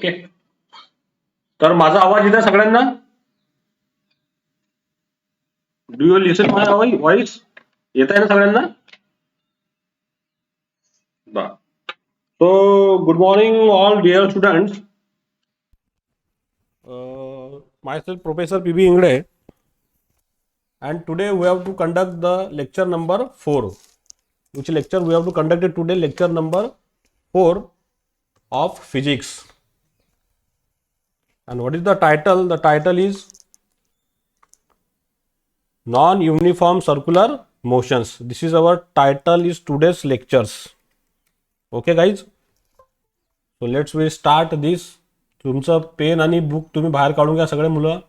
Okay. तर माझा आवाज येत आहे सगळ्यांना? Do you listen my voice? येत आहे ना सगळ्यांना? So good morning all dear students. Myself Professor P.B. Ingre, and today we have to conduct the lecture number 4. Which lecture we have to conduct it today? Lecture number 4 of physics. And what is the title? The title is non-uniform circular motions. This is our title is today's lectures. Okay guys, so let's we start this. तुमचं pen आणि book तुम्ही बाहेर काढून घ्या सगळे मुलं.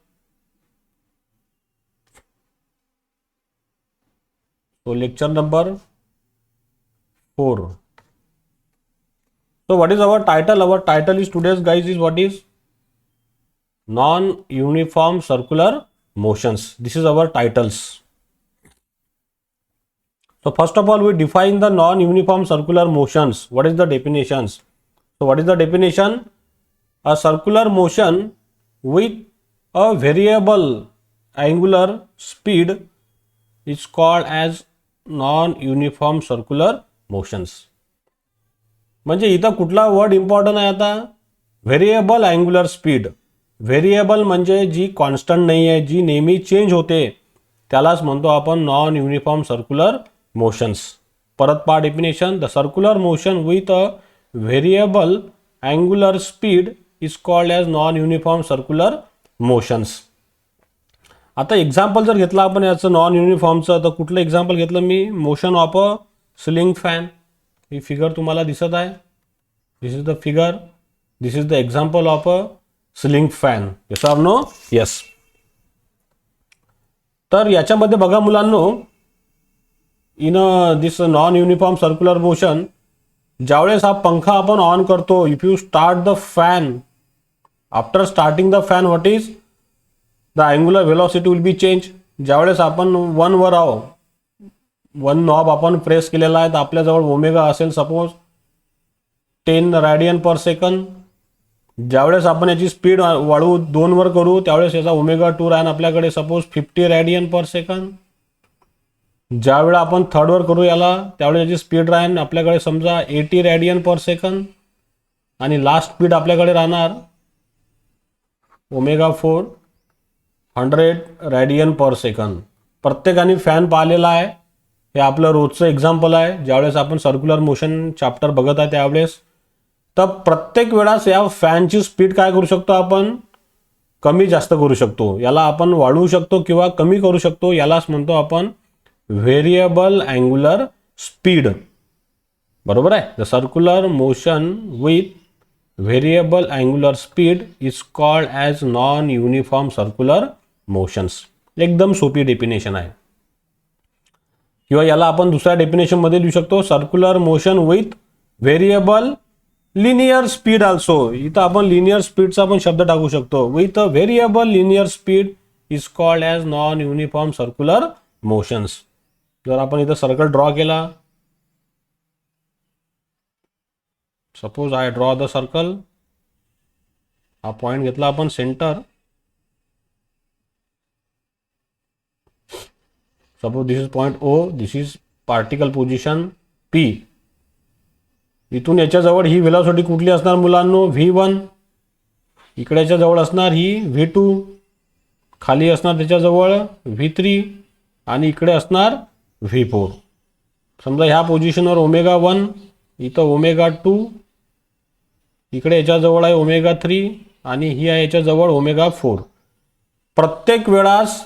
So lecture number 4. So what is our title? Our title is today's guys is what is non-uniform circular motions. This is our titles. So first of all we define the non-uniform circular motions. What is the definitions? So what is the definition? A circular motion with a variable angular speed is called as non-uniform circular motions. म्हणजे इथं कुठला word important आहे आता? Variable angular speed. Variable म्हणजे जी constant नाही आहे, जी नेहमी change होते, त्यालाच म्हणतो आपण नॉन युनिफॉर्म सर्क्युलर मोशन्स. परत पहा definition. The circular motion with a variable angular speed is called as non uniform circular motions. आता एक्झाम्पल जर घेतलं आपण याचं नॉन युनिफॉर्मचं, तर कुठलं एक्झाम्पल घेतलं मी? Motion of a ceiling fan. ही फिगर तुम्हाला दिसत आहे. This is the figure. This is the example of a ceiling fan. Yes or no? Yes. तर याच्यामध्ये बघा मुलांनो, in this non uniform circular motion, ज्यावेळेस हा पंखा आपण ऑन करतो, if you start the fan, after starting the fan what is the angular velocity will be change. ज्यावेळेस आपण 1 वर आहो, 1 नॉब आपण प्रेस केलेला आहे, तर आपल्याजवळ ओमेगा असेल सपोज 10 रेडियन पर सेकंद. ज्यावेळेस आपण याची स्पीड वाढवू 2 वर करू, त्यावेळेस याचा ओमेगा 2 राहीन आपल्याकडे सपोज 50 रेडियन पर सेकंद. ज्यावेळेस आपण 3rd वर करू याला, त्यावेळेस याची स्पीड राहीन आपल्याकडे समजा 80 रेडियन पर सेकंद. आणि लास्ट स्पीड आपल्याकडे राहणार ओमेगा 4 100 रेडियन पर सेकंद. प्रत्येकाने फॅन पाहिलेला आहे. हे आपलं रोजचं एक्झाम्पल आहे. ज्यावेळेस आपण सर्क्युलर मोशन चॅप्टर बघत आहे त्यावेळेस, तर प्रत्येक वेळेस या फॅनची स्पीड काय करू शकतो आपण? कमी जास्त करू शकतो. याला आपण वाढवू शकतो किंवा कमी करू शकतो. यालाच म्हणतो आपण व्हेरिएबल अँग्युलर स्पीड. बरोबर आहे. The circular motion with variable angular speed is called as non uniform circular motions. एकदम सोपी डेफिनेशन आहे. किंवा याला आपण दुसऱ्या डेफिनेशनमध्ये लिहू शकतो, circular motion with variable linear speed also. इथं आपण लिनियर स्पीडचा पण शब्द टाकू शकतो. With a variable linear speed is called as non uniform circular motions. जर आपण इथं सर्कल ड्रॉ केला, suppose I draw the circle, हा पॉइंट घेतला आपण centre, suppose this is point O, this is particle position P. इथून याच्याजवळ ही velocity कुठली असणार मुलांनो? V1. इकडे याच्याजवळ असणार ही V2. खाली असणार त्याच्याजवळ V3 आणि इकडे असणार V4. समजा ह्या पोझिशनवर ओमेगा 1, इथं ओमेगा 2, इकडे याच्याजवळ आहे ओमेगा 3 आणि ही आहे याच्याजवळ ओमेगा 4. प्रत्येक वेळास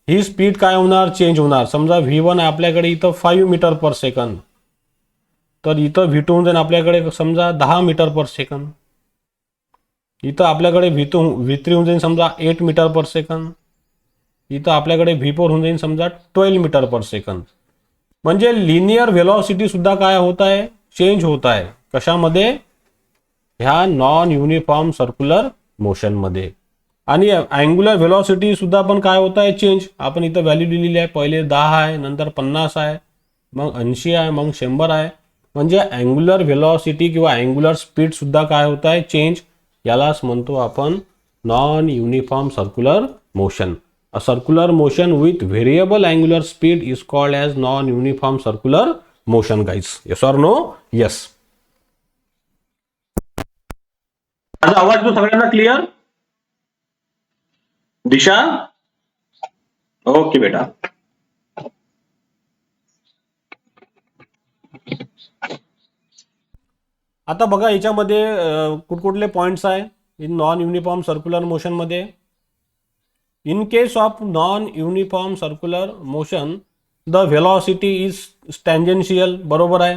ही स्पीड काय होणार? चेंज होणार. समजा V1 आहे आपल्याकडे इथं 5 मीटर पर सेकंद, तर इथं V2 होऊन जाईल आपल्याकडे समजा 10 मीटर पर सेकंद. इथं आपल्याकडे V3 होऊन जाईल समजा 8 मीटर पर सेकंद. इथं आपल्याकडे V4 होऊन जाईल समजा 12 मीटर पर सेकंद. म्हणजे लिनियर व्हेलॉसिटी सुद्धा काय होत आहे? चेंज होत आहे. कशामध्ये? ह्या नॉन युनिफॉर्म सर्क्युलर मोशनमध्ये. आणि अँग्युलर व्हेलॉसिटी सुद्धा पण काय होत आहे? चेंज. आपण इथं व्हॅल्यू दिलेली आहे. पहिले 10 आहे, नंतर 50 आहे, मग 80 आहे, मग 100 आहे. म्हणजे अँग्युलर व्हेलॉसिटी किंवा अँग्युलर स्पीड सुद्धा काय होत आहे? चेंज यालाच म्हणतो आपण non uniform circular motion. A circular motion with variable angular speed is called as non uniform circular motion guys. Yes or no? Yes. माझा आवाज तो सगळ्यांना क्लिअर? दिशा? ओके बेटा. आता बघा याच्यामध्ये कुठकुठले पॉइंट्स आहे in non uniform circular motion मध्ये. In case of non uniform circular motion the velocity is tangential. बरोबर आहे.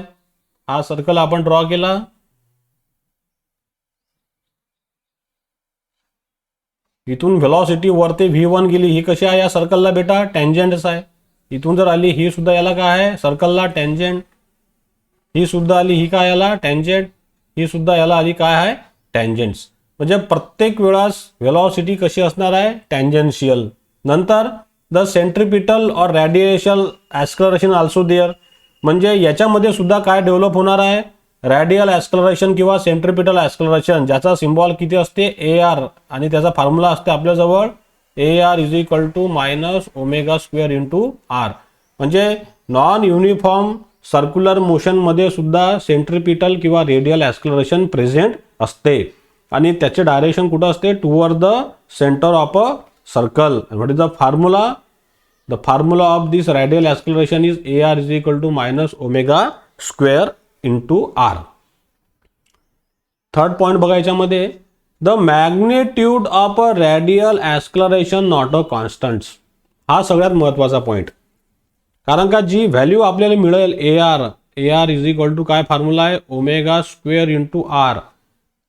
हा सर्कल आपण ड्रॉ केला. इथून व्हेलॉसिटी वरती v1 गेली. ही कशी आहे या सर्कलला बेटा? टँजेंटच आहे. इथून जर आली ही सुद्धा याला काय आहे? सर्कलला टँजेंट. ही सुद्धा आली, ही काय याला? टँजेंट. ही सुद्धा याला आली काय आहे? टँजेंट्स. म्हणजे प्रत्येक वेळास व्हेलॉसिटी कशी असणार आहे? टँजेन्शियल. नंतर the centripetal or radiational acceleration also there. म्हणजे याच्यामध्ये सुद्धा काय डेव्हलप होणार आहे? रॅडियल ॲक्सलरेशन किंवा सेंट्रिपिटल ॲक्सलरेशन, ज्याचा सिम्बॉल किती असते? AR. आणि त्याचा फॉर्म्युला असते आपल्याजवळ AR is equal to minus omega square into R. म्हणजे नॉन युनिफॉर्म सर्क्युलर मोशन मध्ये सुद्धा सेंट्रिपिटल किंवा रेडियल ॲक्सलरेशन प्रेझेंट असते आणि त्याचे डायरेक्शन कुठं असते? Toward the centre of a circle. What is the formula? The formula of this radial acceleration is AR is equal to minus omega square into R. Third point बघा याच्यामध्ये, the magnitude of a radial acceleration not a constants. हा सगळ्यात महत्त्वाचा point. कारण का जी value आपल्याला मिळेल AR is equal to काय फॉर्म्युला आहे? Omega square into R.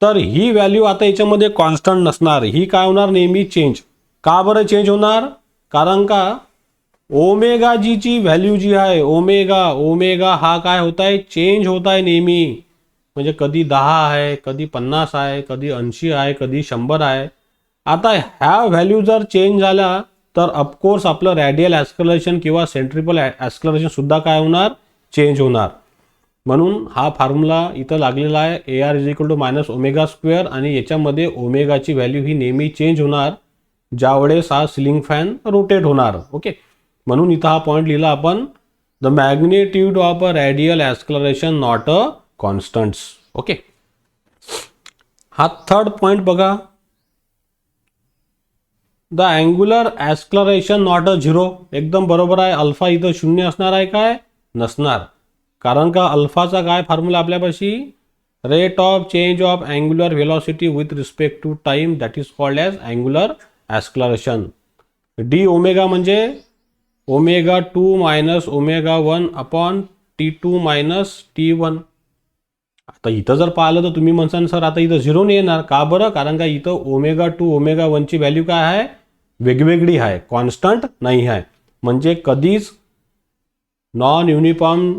तर ही व्हॅल्यू आता याच्यामध्ये कॉन्स्टंट नसणार. ही काय होणार? नेहमी चेंज. का बरं चेंज होणार? कारण का ओमेगा जीची व्हॅल्यू जी आहे ओमेगा हा काय होत आहे? चेंज होत आहे नेहमी. म्हणजे कधी 10 आहे, कधी 50 आहे, कधी 80 आहे, कधी 100 आहे. आता ह्या व्हॅल्यू जर चेंज झाल्या तर ऑफकोर्स आपलं रॅडियल ॲक्सलरेशन किंवा सेंट्रिपल ॲक्सलरेशन सुद्धा काय होणार? चेंज होणार. म्हणून हा फॉर्म्युला इथं लागलेला आहे AR is equal to minus omega square. आणि याच्यामध्ये ओमेगाची व्हॅल्यू ही नेहमी चेंज होणार ज्यावेळेस हा सिलिंग फॅन रोटेट होणार. ओके. म्हणून इथं हा पॉईंट लिहिला आपण, the magnitude of a radial acceleration not a constants. Okay. हा थर्ड पॉइंट बघा, the angular acceleration not a zero. एकदम बरोबर आहे. अल्फा इथं शून्य असणार आहे काय? नसणार. कारण का अल्फाचा काय फॉर्म्युला आपल्यापाशी? Rate of change of angular velocity with respect to time, that is called as angular acceleration. D omega म्हणजे omega 2 minus omega 1 upon T2 minus T1. आता इथं जर पाहिलं तर तुम्ही म्हणसान सर आता इथं झिरो नाही येणार. का बरं? कारण का इथं ओमेगा 2 ओमेगा 1 ची व्हॅल्यू काय आहे? वेगवेगळी आहे, कॉन्स्टंट नाही आहे. म्हणजे कधीच नॉन युनिफॉर्म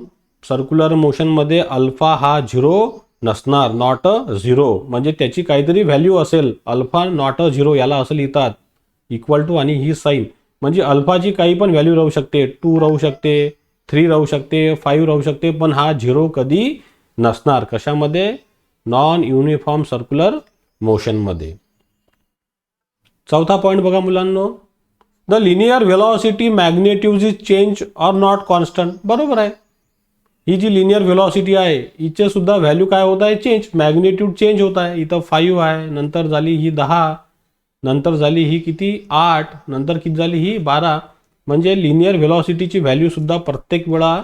सर्क्युलर मोशनमध्ये अल्फा हा झिरो नसणार. नॉट अ झिरो म्हणजे त्याची काहीतरी व्हॅल्यू असेल. अल्फा नॉट अ झिरो याला असं लिहितात इक्वल टू आणि ही साईन. म्हणजे अल्फाची काही पण व्हॅल्यू राहू शकते. 2 राहू शकते, 3 राहू शकते, 5 राहू शकते, पण हा झिरो कधी नसणार. कशामध्ये? नॉन युनिफॉर्म सर्क्युलर मोशनमध्ये. चौथा पॉईंट बघा मुलांनो, the linear velocity magnitude is change or not constant. बरोबर आहे. ही जी लिनियर व्हेलॉसिटी आहे हिचे सुद्धा व्हॅल्यू काय होत आहे? चेंज. मॅग्नेट्यूड चेंज होत आहे. इथं 5 आहे, नंतर झाली ही 10, नंतर झाली ही किती? 8, नंतर किती झाली ही? 12. म्हणजे लिनियर व्हेलॉसिटीची व्हॅल्यू सुद्धा प्रत्येक वेळा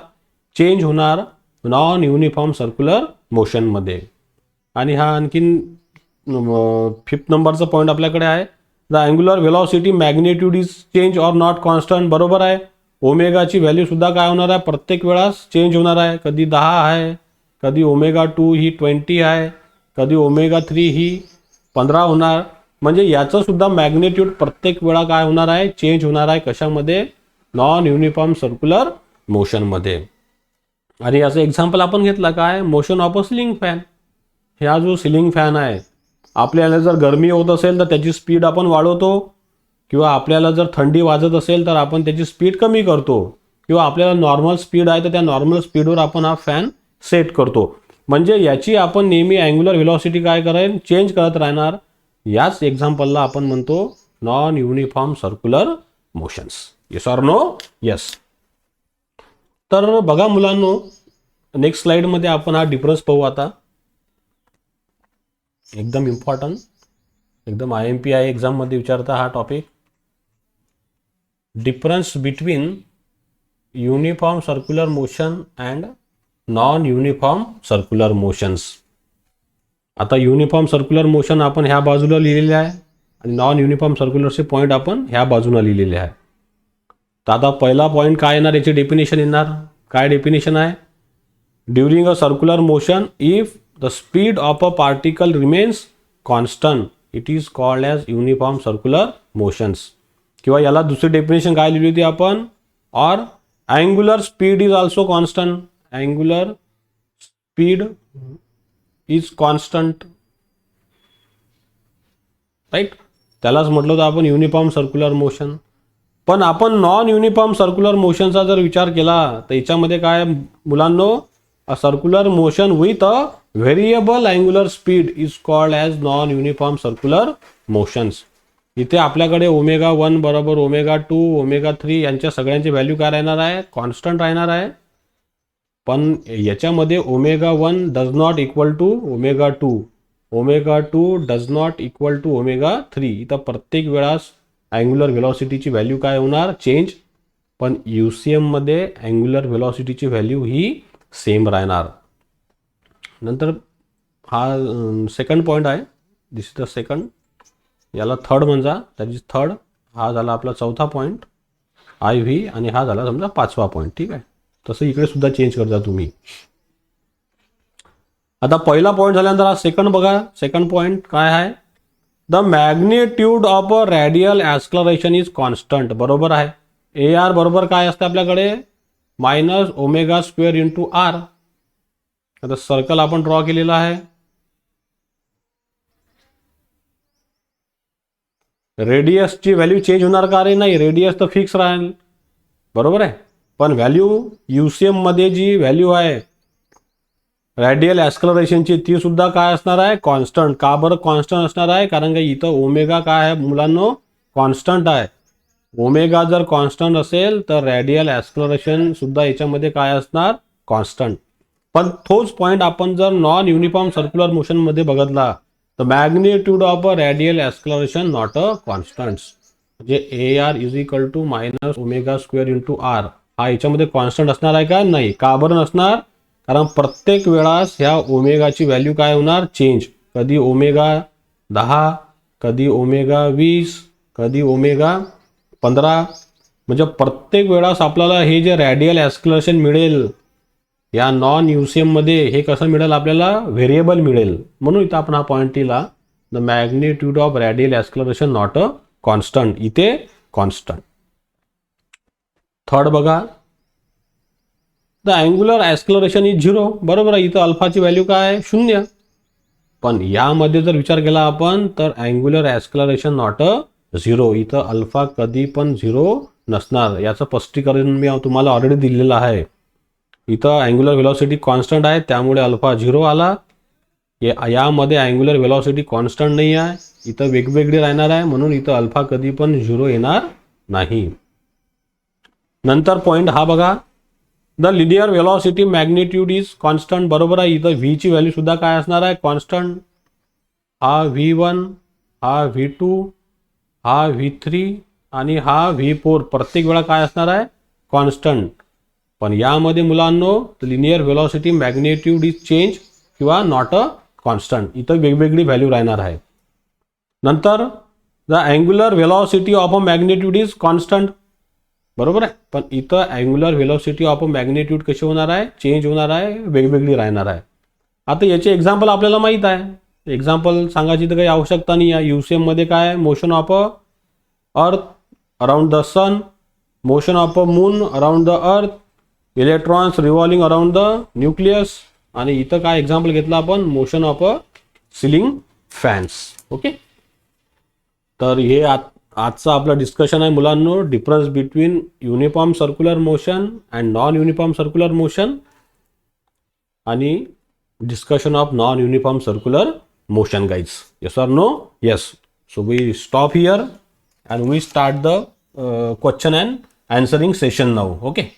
चेंज होणार नॉन युनिफॉर्म सर्क्युलर मोशनमध्ये. आणि हा आणखीन 5th नंबरचा पॉईंट आपल्याकडे आहे, the angular velocity magnitude is change or not constant. बरोबर आहे. ओमेगाची व्हॅल्यू सुद्धा काय होणार आहे? प्रत्येक वेळास चेंज होणार आहे. कधी 10 आहे, कधी ओमेगा 2 ही 20 आहे, कधी ओमेगा 3 ही 15 होणार. म्हणजे याचं सुद्धा मॅग्नेट्यूड प्रत्येक वेळा काय होणार आहे? चेंज होणार आहे. कशामध्ये? नॉन युनिफॉर्म सर्क्युलर मोशनमध्ये. आणि याचं एक्झाम्पल आपण घेतलं काय? Motion of a ceiling fan. हा जो सिलिंग फॅन आहे, आपल्याला जर गरमी होत असेल तर त्याची स्पीड आपण वाढवतो, किंवा आपल्याला जर थंडी वाजत असेल तर आपण त्याची स्पीड कमी करतो, किंवा आपल्याला नॉर्मल स्पीड आहे तर त्या नॉर्मल स्पीडवर आपण हा फॅन सेट करतो. म्हणजे याची आपण नेहमी अँग्युलर व्हेलॉसिटी काय करेल, चेंज करत राहणार. याच एक्झाम्पलला आपण म्हणतो non uniform circular motions. Yes or no? Yes. तर बघा मुलांनो, नेक्स्ट स्लाइडमध्ये आपण हा डिफरन्स पाहू. आता एकदम इम्पॉर्टंट, एकदम IMP एक्झाममध्ये विचारता हा topic. Difference between uniform circular motion and non uniform circular motions. आता युनिफॉर्म सर्क्युलर मोशन आपण ह्या बाजूला लिहिलेले आहे आणि नॉन युनिफॉर्म सर्क्युलरचे पॉईंट आपण ह्या बाजूला लिहिलेले आहे. तर आता पहिला पॉईंट काय येणार, याची डेफिनेशन येणार. काय डेफिनेशन आहे? During a circular motion if the speed of a particle remains constant it is called as uniform circular motions. किंवा याला दुसरी डेफिनेशन काय लिहिली होती आपण, or angular speed is also constant. Angular speed is constant, right. त्यालाच म्हटलं होतं आपण युनिफॉर्म सर्क्युलर मोशन. पण आपण नॉन युनिफॉर्म सर्क्युलर मोशनचा जर विचार केला तर याच्यामध्ये काय मुलांनो, a circular motion with a variable angular speed is called as non uniform circular motions. इथे आपल्याकडे ω1 बरोबर ω2 ω3 यांच्या सगळ्यांची व्हॅल्यू काय राहणार आहे, कॉन्स्टंट राहणार आहे. पण याच्यामध्ये ω1 does not equal to ω2, ω2 does not equal to ω3. इथं प्रत्येक वेळास अँग्युलर व्हेलॉसिटीची व्हॅल्यू काय होणार, चेंज. पण UCMमध्ये अँग्युलर व्हेलॉसिटीची व्हॅल्यू ही सेम राहणार. नंतर हा सेकंड पॉईंट आहे, दिस इज द सेकंड. याला थर्ड म्हणजा, दॅट इज थर्ड. हा झाला आपला चौथा पॉईंट IV आणि हा झाला समजा पाचवा पॉईंट. ठीक आहे, तसं इकडे सुद्धा चेंज करता तुम्ही. आता पहिला पॉईंट झाल्यानंतर हा सेकंड बघा. सेकंड पॉईंट काय आहे, the magnitude of a radial acceleration is constant. बरोबर आहे. AR बरोबर काय असतं आपल्याकडे, -ω² इंटू R. आता सर्कल आपण ड्रॉ केलेला आहे. रेडियसची व्हॅल्यू चेंज होणार का रे, नाही, रेडियस तर फिक्स राहील. बरोबर आहे. पण व्हॅल्यू UCMमध्ये जी व्हॅल्यू आहे रॅडियल ॲक्सलरेशनची ती सुद्धा काय असणार आहे, कॉन्स्टंट. का बरं कॉन्स्टंट असणार आहे, कारण की इथं ओमेगा काय आहे मुलांनो, कॉन्स्टंट आहे. ओमेगा जर कॉन्स्टंट असेल तर रॅडियल ॲक्सलरेशन सुद्धा याच्यामध्ये काय असणार, कॉन्स्टंट. पण तोच पॉईंट आपण जर नॉन युनिफॉर्म सर्क्युलर मोशनमध्ये बघितला तर magnitude of a radial acceleration not a constants. म्हणजे AR is equal to -ω² into R हा याच्यामध्ये कॉन्स्टंट असणार आहे का, नाही. का बरं नसणार, कारण प्रत्येक वेळास ह्या ओमेगाची व्हॅल्यू काय होणार, चेंज. कधी ω10, कधी ω20, कधी ω15. म्हणजे प्रत्येक वेळास आपल्याला हे जे रॅडियल ॲक्सलरेशन मिळेल या नॉन UCMमध्ये हे कसं मिळेल आपल्याला, व्हेरिएबल मिळेल. म्हणून इथं आपण हा पॉईंट दिला, the magnitude of radial acceleration not a constant. इथे कॉन्स्टंट. थर्ड बघा, द अँग्युलर ॲक्सलरेशन इज 0. बरोबर आहे. इथं अल्फाची व्हॅल्यू काय आहे, 0. पण यामध्ये जर विचार केला आपण तर अँग्युलर ॲक्सलरेशन नॉट अ 0. इथं अल्फा कधी पण 0 नसणार. याचं स्पष्टीकरण मी तुम्हाला ऑलरेडी दिलेलं आहे. इथं अँग्युलर व्हेलॉसिटी कॉन्स्टंट आहे त्यामुळे अल्फा 0 आला. यामध्ये अँग्युलर व्हेलॉसिटी कॉन्स्टंट नाही आहे, इथं वेगवेगळी राहणार आहे, म्हणून इथं अल्फा कधी पण 0 येणार नाही. नंतर पॉईंट हा बघा, the linear velocity magnitude is constant. बरोबर आहे. इथं V ची व्हॅल्यू सुद्धा काय असणार आहे, कॉन्स्टंट. हा V1, हा V2, हा V3 आणि हा V4 प्रत्येक वेळा काय असणार आहे, कॉन्स्टंट. पण यामध्ये मुलांनो linear velocity magnitude is change किंवा नॉट अ कॉन्स्टंट. इथं वेगवेगळी व्हॅल्यू राहणार आहे. नंतर the angular velocity of a magnitude is constant. बरोबर आहे. पण इथं angular velocity of a magnitude कशी होणार आहे, चेंज होणार आहे, वेगवेगळी राहणार आहे. आता याचे एक्झाम्पल आपल्याला माहीत आहे. एक्झाम्पल सांगायची तर काही आवश्यकता नाही आहे. UCMमध्ये काय, motion of a earth around the sun, motion of a moon around the earth, electrons revolving around the nucleus. आणि इथं काय एक्झाम्पल घेतला आपण, motion of a ceiling fans. Okay. तर हे आजचं आपलं डिस्कशन आहे मुलांनो, difference between uniform circular motion and non uniform circular motion. आणि discussion of non-uniform circular motion, guys. Yes or no? Yes. So we stop here and we start the question and answering session now. Okay.